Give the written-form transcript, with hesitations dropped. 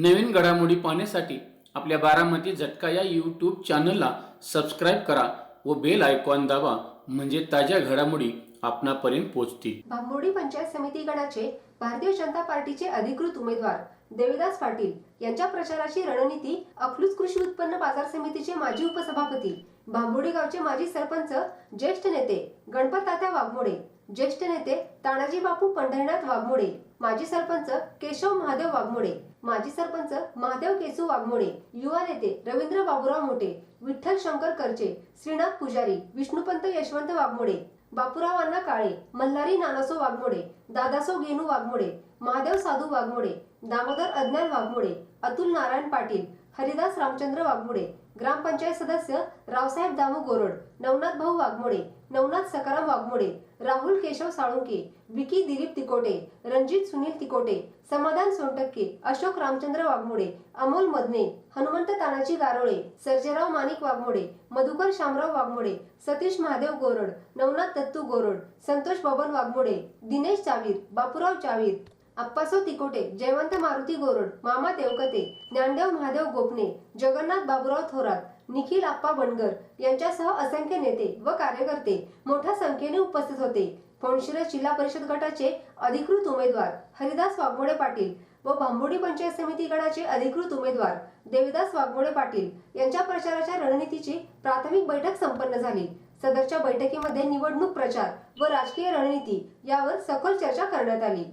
नवीन घडामोडी पाहण्यासाठी आपल्या बारामती झटका या यूट्यूब चॅनलला सबस्क्राईब करा व बेल आयकॉन दाबा, म्हणजे ताज्या घडामोडी आपणापर्यंत पोहोचतील। भांबोडी पंचायत समिती गणाचे भारतीय जनता पार्टीचे अधिकृत उमेदवार देविदास पाटील यांच्या प्रचाराची रणनीती अकलूज कृषी उत्पन्न बाजार समितीचे माजी उपसभापती, भांबोडी गावचे माजी सरपंच, ज्येष्ठ नेते गणपत तात्या वाघमोडे, ज्येष्ठ नेते तानाजी बापू पंढरीनाथ वाघमोडे, माजी सरपंच केशव महादेव वाघमोडे, माजी सरपंच महादेव केसू वाघमोडे, युवा नेते रवींद्र बाबूराव मोठे, विठ्ठल शंकर करचे, श्रीनाथ पुजारी, विष्णुपंत यशवंत वाघमोडे, बापूराव अण्णा काळे, मल्हारी नानासो वाघमोडे, दादासो गेनू वाघमोडे, महादेव साधू वाघमोडे, दामोदर अज्ञान वाघमोडे, अतुल नारायण पाटील, हरिदास रामचंद्र वाघमोडे, ग्रामपंचायत सदस्य रावसाहेब दामू गोरड, नवनाथ भाऊ वाघमोडे, नवनाथ सकाराम वाघमोडे, राहुल केशव साळुंके, विकी दिलीप तिकोटे, रणजित सुनील तिकोटे, समाधान सोनटक्के, अशोक रामचंद्र वाघमोडे, अमोल मदने, हनुमंत तानाजी गारोळे, सर्जेराव माणिक वाघमोडे, मधुकर शामराव वाघमोडे, सतीश महादेव गोरड, नवनाथ दत्तू गोरड, संतोष बबन वाघमोडे, दिनेश चावीर, बापूराव चावीर, अप्पासो तिकोटे, जयवंत मारुती गोरड, मामा देवकते, ज्ञानदेव महादेव गोपने, जगन्नाथ बाबूराव थोरात, निखिल आप्पा बनगर यांच्यासह असंख्य नेते व कार्यकर्ते मोठ्या संख्येने उपस्थित होते। पौंडशिरस जिल्हा परिषद गटाचे अधिकृत उमेदवार हरिदास वाघमोडे पाटील व भांबोडी पंचायत समिती गणाचे अधिकृत उमेदवार देविदास वाघमोडे पाटील यांच्या प्रचाराच्या रणनीतीची प्राथमिक बैठक संपन्न झाली। सदरच्या बैठकीमध्ये निवडणूक प्रचार व राजकीय रणनीती यावर सखोल चर्चा करण्यात आली।